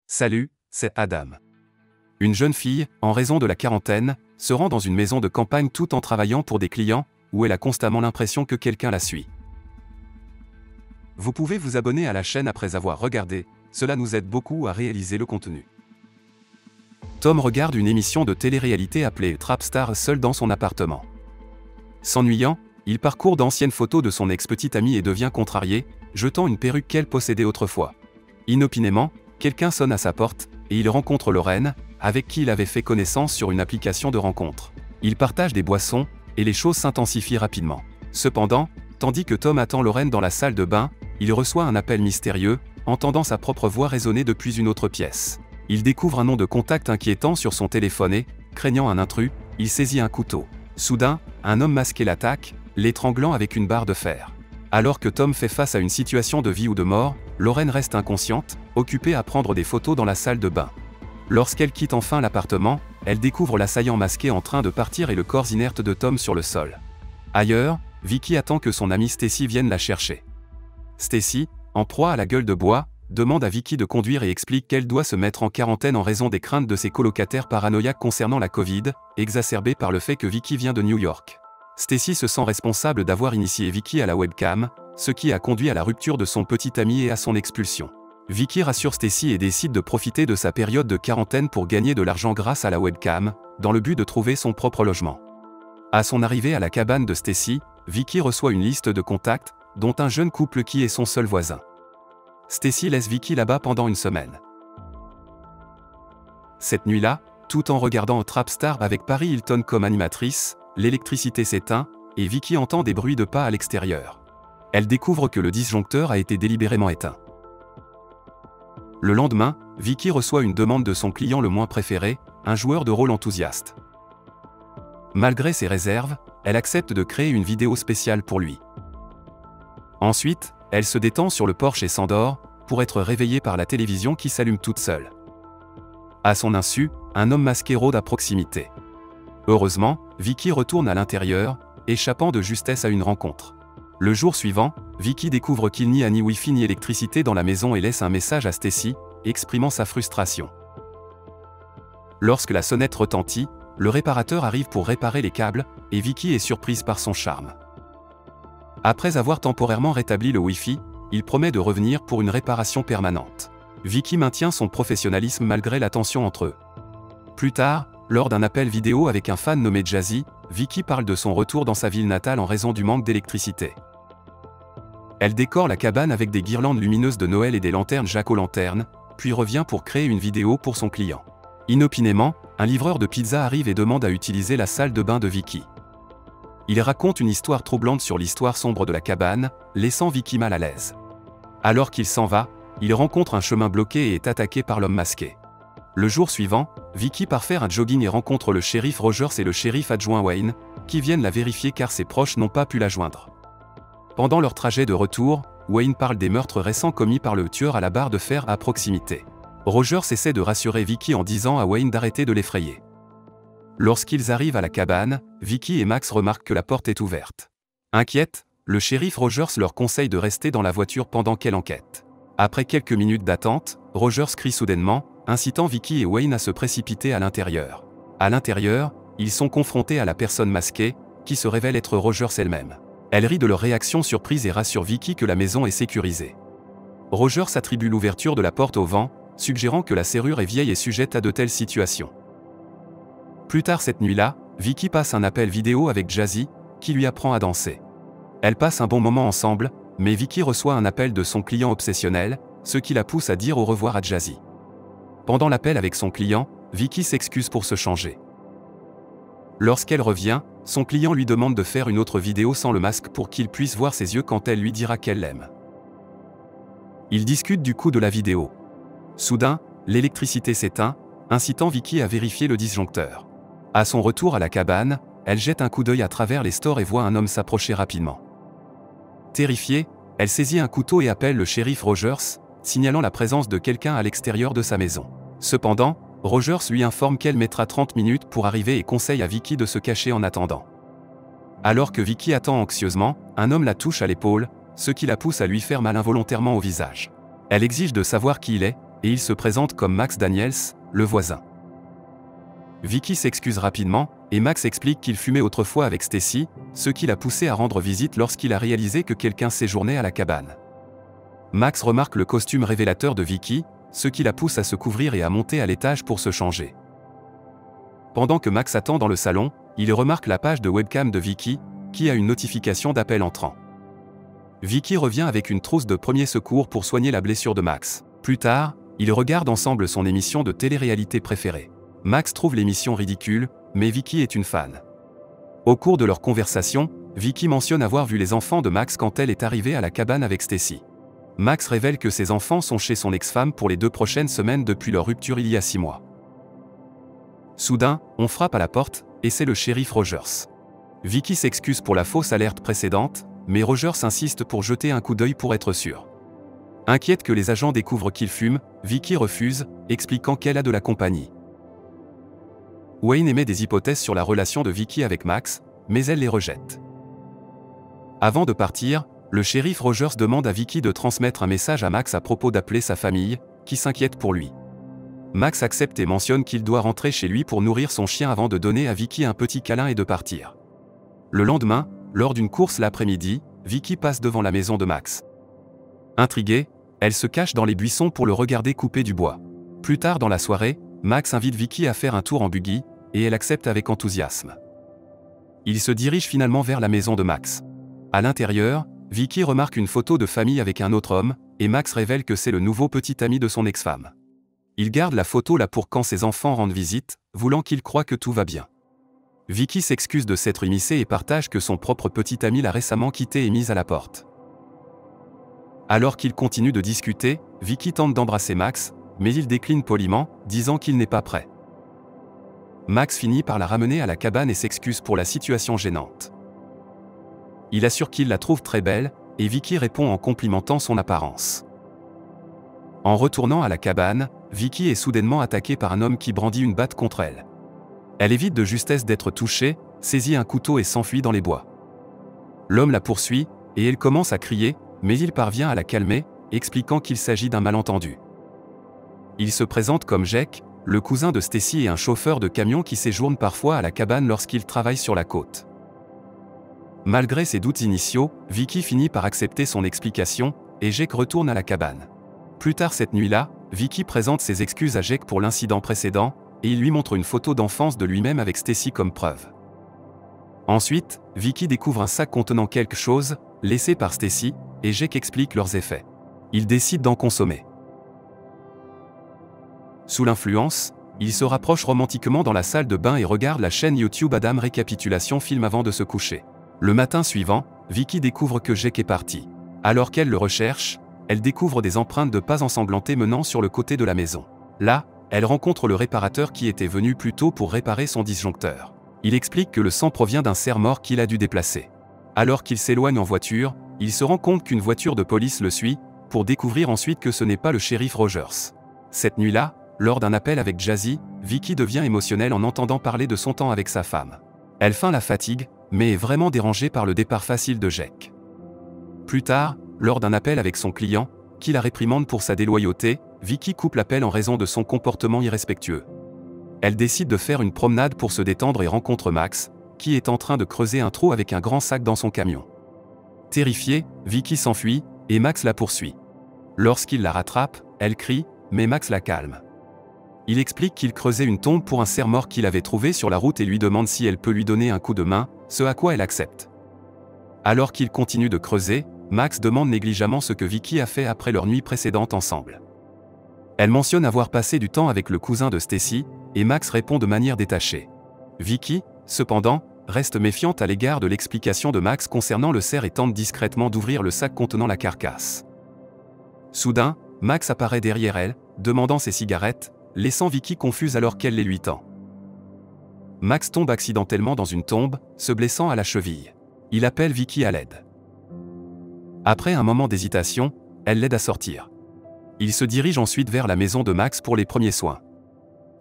Salut, c'est Adam. Une jeune fille, en raison de la quarantaine, se rend dans une maison de campagne tout en travaillant pour des clients, où elle a constamment l'impression que quelqu'un la suit. Vous pouvez vous abonner à la chaîne après avoir regardé, cela nous aide beaucoup à réaliser le contenu. Tom regarde une émission de télé-réalité appelée Trapstar seul dans son appartement. S'ennuyant, il parcourt d'anciennes photos de son ex-petite amie et devient contrarié, jetant une perruque qu'elle possédait autrefois. Inopinément, quelqu'un sonne à sa porte, et il rencontre Lorraine, avec qui il avait fait connaissance sur une application de rencontre. Ils partagent des boissons, et les choses s'intensifient rapidement. Cependant, tandis que Tom attend Lorraine dans la salle de bain, il reçoit un appel mystérieux, entendant sa propre voix résonner depuis une autre pièce. Il découvre un nom de contact inquiétant sur son téléphone et, craignant un intrus, il saisit un couteau. Soudain, un homme masqué l'attaque, l'étranglant avec une barre de fer. Alors que Tom fait face à une situation de vie ou de mort, Lorraine reste inconsciente, occupée à prendre des photos dans la salle de bain. Lorsqu'elle quitte enfin l'appartement, elle découvre l'assaillant masqué en train de partir et le corps inerte de Tom sur le sol. Ailleurs, Vicky attend que son amie Stacy vienne la chercher. Stacy, en proie à la gueule de bois, demande à Vicky de conduire et explique qu'elle doit se mettre en quarantaine en raison des craintes de ses colocataires paranoïaques concernant la Covid, exacerbée par le fait que Vicky vient de New York. Stacy se sent responsable d'avoir initié Vicky à la webcam, ce qui a conduit à la rupture de son petit ami et à son expulsion. Vicky rassure Stacy et décide de profiter de sa période de quarantaine pour gagner de l'argent grâce à la webcam, dans le but de trouver son propre logement. À son arrivée à la cabane de Stacy, Vicky reçoit une liste de contacts, dont un jeune couple qui est son seul voisin. Stacy laisse Vicky là-bas pendant une semaine. Cette nuit-là, tout en regardant Trapstar avec Paris Hilton comme animatrice, l'électricité s'éteint, et Vicky entend des bruits de pas à l'extérieur. Elle découvre que le disjoncteur a été délibérément éteint. Le lendemain, Vicky reçoit une demande de son client le moins préféré, un joueur de rôle enthousiaste. Malgré ses réserves, elle accepte de créer une vidéo spéciale pour lui. Ensuite, elle se détend sur le porche et s'endort, pour être réveillée par la télévision qui s'allume toute seule. À son insu, un homme masqué rôde à proximité. Heureusement, Vicky retourne à l'intérieur, échappant de justesse à une rencontre. Le jour suivant, Vicky découvre qu'il n'y a ni Wi-Fi ni électricité dans la maison et laisse un message à Stacy, exprimant sa frustration. Lorsque la sonnette retentit, le réparateur arrive pour réparer les câbles, et Vicky est surprise par son charme. Après avoir temporairement rétabli le Wi-Fi, il promet de revenir pour une réparation permanente. Vicky maintient son professionnalisme malgré la tension entre eux. Plus tard, lors d'un appel vidéo avec un fan nommé Jazzy, Vicky parle de son retour dans sa ville natale en raison du manque d'électricité. Elle décore la cabane avec des guirlandes lumineuses de Noël et des lanternes Jack-o'-lanterne, puis revient pour créer une vidéo pour son client. Inopinément, un livreur de pizza arrive et demande à utiliser la salle de bain de Vicky. Il raconte une histoire troublante sur l'histoire sombre de la cabane, laissant Vicky mal à l'aise. Alors qu'il s'en va, il rencontre un chemin bloqué et est attaqué par l'homme masqué. Le jour suivant, Vicky part faire un jogging et rencontre le shérif Rogers et le shérif adjoint Wayne, qui viennent la vérifier car ses proches n'ont pas pu la joindre. Pendant leur trajet de retour, Wayne parle des meurtres récents commis par le tueur à la barre de fer à proximité. Rogers essaie de rassurer Vicky en disant à Wayne d'arrêter de l'effrayer. Lorsqu'ils arrivent à la cabane, Vicky et Max remarquent que la porte est ouverte. Inquiète, le shérif Rogers leur conseille de rester dans la voiture pendant qu'elle enquête. Après quelques minutes d'attente, Rogers crie soudainement, incitant Vicky et Wayne à se précipiter à l'intérieur. À l'intérieur, ils sont confrontés à la personne masquée, qui se révèle être Rogers elle-même. Elle rit de leur réaction surprise et rassure Vicky que la maison est sécurisée. Rogers attribue l'ouverture de la porte au vent, suggérant que la serrure est vieille et sujette à de telles situations. Plus tard cette nuit-là, Vicky passe un appel vidéo avec Jazzy, qui lui apprend à danser. Elles passent un bon moment ensemble, mais Vicky reçoit un appel de son client obsessionnel, ce qui la pousse à dire au revoir à Jazzy. Pendant l'appel avec son client, Vicky s'excuse pour se changer. Lorsqu'elle revient, son client lui demande de faire une autre vidéo sans le masque pour qu'il puisse voir ses yeux quand elle lui dira qu'elle l'aime. Ils discutent du coût de la vidéo. Soudain, l'électricité s'éteint, incitant Vicky à vérifier le disjoncteur. À son retour à la cabane, elle jette un coup d'œil à travers les stores et voit un homme s'approcher rapidement. Terrifiée, elle saisit un couteau et appelle le shérif Rogers, signalant la présence de quelqu'un à l'extérieur de sa maison. Cependant, Rogers lui informe qu'elle mettra 30 minutes pour arriver et conseille à Vicky de se cacher en attendant. Alors que Vicky attend anxieusement, un homme la touche à l'épaule, ce qui la pousse à lui faire mal involontairement au visage. Elle exige de savoir qui il est, et il se présente comme Max Daniels, le voisin. Vicky s'excuse rapidement, et Max explique qu'il fumait autrefois avec Stacy, ce qui l'a poussé à rendre visite lorsqu'il a réalisé que quelqu'un séjournait à la cabane. Max remarque le costume révélateur de Vicky, ce qui la pousse à se couvrir et à monter à l'étage pour se changer. Pendant que Max attend dans le salon, il remarque la page de webcam de Vicky, qui a une notification d'appel entrant. Vicky revient avec une trousse de premiers secours pour soigner la blessure de Max. Plus tard, ils regardent ensemble son émission de télé-réalité préférée. Max trouve l'émission ridicule, mais Vicky est une fan. Au cours de leur conversation, Vicky mentionne avoir vu les enfants de Max quand elle est arrivée à la cabane avec Stacy. Max révèle que ses enfants sont chez son ex-femme pour les 2 prochaines semaines depuis leur rupture il y a 6 mois. Soudain, on frappe à la porte, et c'est le shérif Rogers. Vicky s'excuse pour la fausse alerte précédente, mais Rogers insiste pour jeter un coup d'œil pour être sûr. Inquiète que les agents découvrent qu'il fume, Vicky refuse, expliquant qu'elle a de la compagnie. Wayne émet des hypothèses sur la relation de Vicky avec Max, mais elle les rejette. Avant de partir, le shérif Rogers demande à Vicky de transmettre un message à Max à propos d'appeler sa famille, qui s'inquiète pour lui. Max accepte et mentionne qu'il doit rentrer chez lui pour nourrir son chien avant de donner à Vicky un petit câlin et de partir. Le lendemain, lors d'une course l'après-midi, Vicky passe devant la maison de Max. Intriguée, elle se cache dans les buissons pour le regarder couper du bois. Plus tard dans la soirée, Max invite Vicky à faire un tour en buggy, et elle accepte avec enthousiasme. Il se dirige finalement vers la maison de Max. À l'intérieur, Vicky remarque une photo de famille avec un autre homme, et Max révèle que c'est le nouveau petit ami de son ex-femme. Il garde la photo là pour quand ses enfants rendent visite, voulant qu'il croie que tout va bien. Vicky s'excuse de s'être immiscée et partage que son propre petit ami l'a récemment quitté et mise à la porte. Alors qu'ils continuent de discuter, Vicky tente d'embrasser Max, mais il décline poliment, disant qu'il n'est pas prêt. Max finit par la ramener à la cabane et s'excuse pour la situation gênante. Il assure qu'il la trouve très belle, et Vicky répond en complimentant son apparence. En retournant à la cabane, Vicky est soudainement attaquée par un homme qui brandit une batte contre elle. Elle évite de justesse d'être touchée, saisit un couteau et s'enfuit dans les bois. L'homme la poursuit, et elle commence à crier, mais il parvient à la calmer, expliquant qu'il s'agit d'un malentendu. Il se présente comme Jake, le cousin de Stacy et un chauffeur de camion qui séjourne parfois à la cabane lorsqu'il travaille sur la côte. Malgré ses doutes initiaux, Vicky finit par accepter son explication, et Jake retourne à la cabane. Plus tard cette nuit-là, Vicky présente ses excuses à Jake pour l'incident précédent, et il lui montre une photo d'enfance de lui-même avec Stacy comme preuve. Ensuite, Vicky découvre un sac contenant quelque chose, laissé par Stacy, et Jake explique leurs effets. Ils décident d'en consommer. Sous l'influence, ils se rapprochent romantiquement dans la salle de bain et regardent la chaîne YouTube Adam Récapitulation Film avant de se coucher. Le matin suivant, Vicky découvre que Jake est parti. Alors qu'elle le recherche, elle découvre des empreintes de pas ensanglantées menant sur le côté de la maison. Là, elle rencontre le réparateur qui était venu plus tôt pour réparer son disjoncteur. Il explique que le sang provient d'un cerf-mort qu'il a dû déplacer. Alors qu'il s'éloigne en voiture, il se rend compte qu'une voiture de police le suit, pour découvrir ensuite que ce n'est pas le shérif Rogers. Cette nuit-là, lors d'un appel avec Jazzy, Vicky devient émotionnelle en entendant parler de son temps avec sa femme. Elle feint la fatigue, mais est vraiment dérangée par le départ facile de Jake. Plus tard, lors d'un appel avec son client, qui la réprimande pour sa déloyauté, Vicky coupe l'appel en raison de son comportement irrespectueux. Elle décide de faire une promenade pour se détendre et rencontre Max, qui est en train de creuser un trou avec un grand sac dans son camion. Terrifiée, Vicky s'enfuit, et Max la poursuit. Lorsqu'il la rattrape, elle crie, mais Max la calme. Il explique qu'il creusait une tombe pour un cerf-mort qu'il avait trouvé sur la route et lui demande si elle peut lui donner un coup de main, ce à quoi elle accepte. Alors qu'il continue de creuser, Max demande négligemment ce que Vicky a fait après leur nuit précédente ensemble. Elle mentionne avoir passé du temps avec le cousin de Stacy, et Max répond de manière détachée. Vicky, cependant, reste méfiante à l'égard de l'explication de Max concernant le cerf et tente discrètement d'ouvrir le sac contenant la carcasse. Soudain, Max apparaît derrière elle, demandant ses cigarettes, laissant Vicky confuse alors qu'elle les lui tend. Max tombe accidentellement dans une tombe, se blessant à la cheville. Il appelle Vicky à l'aide. Après un moment d'hésitation, elle l'aide à sortir. Il se dirige ensuite vers la maison de Max pour les premiers soins.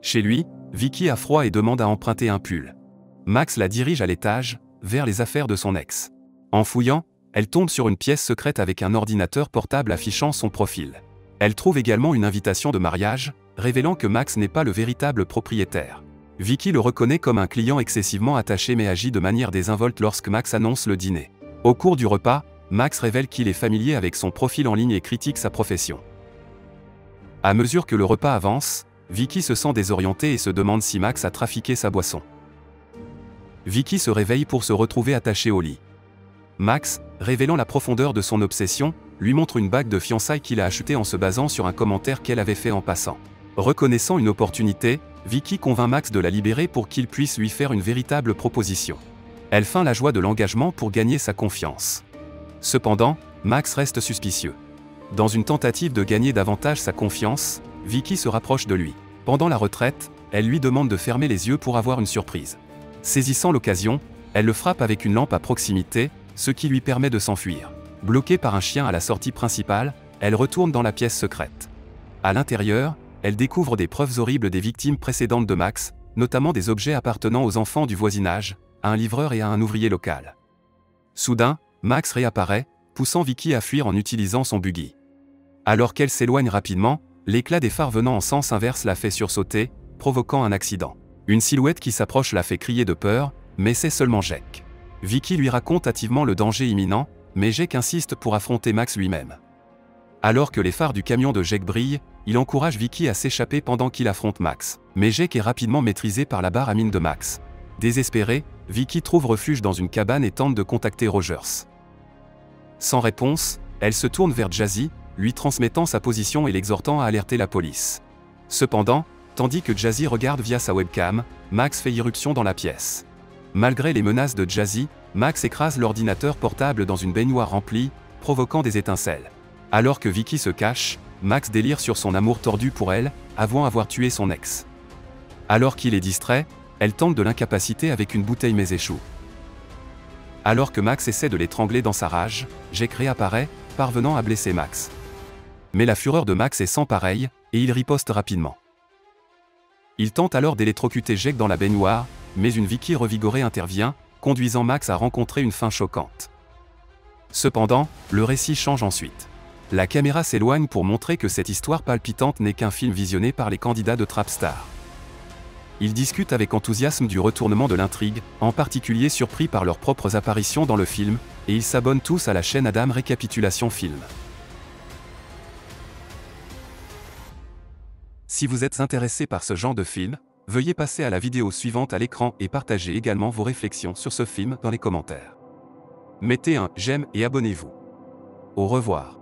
Chez lui, Vicky a froid et demande à emprunter un pull. Max la dirige à l'étage, vers les affaires de son ex. En fouillant, elle tombe sur une pièce secrète avec un ordinateur portable affichant son profil. Elle trouve également une invitation de mariage, révélant que Max n'est pas le véritable propriétaire. Vicky le reconnaît comme un client excessivement attaché mais agit de manière désinvolte lorsque Max annonce le dîner. Au cours du repas, Max révèle qu'il est familier avec son profil en ligne et critique sa profession. À mesure que le repas avance, Vicky se sent désorientée et se demande si Max a trafiqué sa boisson. Vicky se réveille pour se retrouver attachée au lit. Max, révélant la profondeur de son obsession, lui montre une bague de fiançailles qu'il a achetée en se basant sur un commentaire qu'elle avait fait en passant. Reconnaissant une opportunité, Vicky convainc Max de la libérer pour qu'il puisse lui faire une véritable proposition. Elle feint la joie de l'engagement pour gagner sa confiance. Cependant, Max reste suspicieux. Dans une tentative de gagner davantage sa confiance, Vicky se rapproche de lui. Pendant la retraite, elle lui demande de fermer les yeux pour avoir une surprise. Saisissant l'occasion, elle le frappe avec une lampe à proximité, ce qui lui permet de s'enfuir. Bloquée par un chien à la sortie principale, elle retourne dans la pièce secrète. À l'intérieur, elle découvre des preuves horribles des victimes précédentes de Max, notamment des objets appartenant aux enfants du voisinage, à un livreur et à un ouvrier local. Soudain, Max réapparaît, poussant Vicky à fuir en utilisant son buggy. Alors qu'elle s'éloigne rapidement, l'éclat des phares venant en sens inverse la fait sursauter, provoquant un accident. Une silhouette qui s'approche la fait crier de peur, mais c'est seulement Jake. Vicky lui raconte hâtivement le danger imminent, mais Jake insiste pour affronter Max lui-même. Alors que les phares du camion de Jake brillent, il encourage Vicky à s'échapper pendant qu'il affronte Max. Mais Jake est rapidement maîtrisé par la barre à mine de Max. Désespérée, Vicky trouve refuge dans une cabane et tente de contacter Rogers. Sans réponse, elle se tourne vers Jazzy, lui transmettant sa position et l'exhortant à alerter la police. Cependant, tandis que Jazzy regarde via sa webcam, Max fait irruption dans la pièce. Malgré les menaces de Jazzy, Max écrase l'ordinateur portable dans une baignoire remplie, provoquant des étincelles. Alors que Vicky se cache, Max délire sur son amour tordu pour elle, avouant avoir tué son ex. Alors qu'il est distrait, elle tente de l'incapaciter avec une bouteille mais échoue. Alors que Max essaie de l'étrangler dans sa rage, Jake réapparaît, parvenant à blesser Max. Mais la fureur de Max est sans pareil, et il riposte rapidement. Il tente alors d'électrocuter Jake dans la baignoire, mais une Vicky revigorée intervient, conduisant Max à rencontrer une fin choquante. Cependant, le récit change ensuite. La caméra s'éloigne pour montrer que cette histoire palpitante n'est qu'un film visionné par les candidats de Trapstar. Ils discutent avec enthousiasme du retournement de l'intrigue, en particulier surpris par leurs propres apparitions dans le film, et ils s'abonnent tous à la chaîne Adam Récapitulation Film. Si vous êtes intéressé par ce genre de film, veuillez passer à la vidéo suivante à l'écran et partagez également vos réflexions sur ce film dans les commentaires. Mettez un j'aime et abonnez-vous. Au revoir.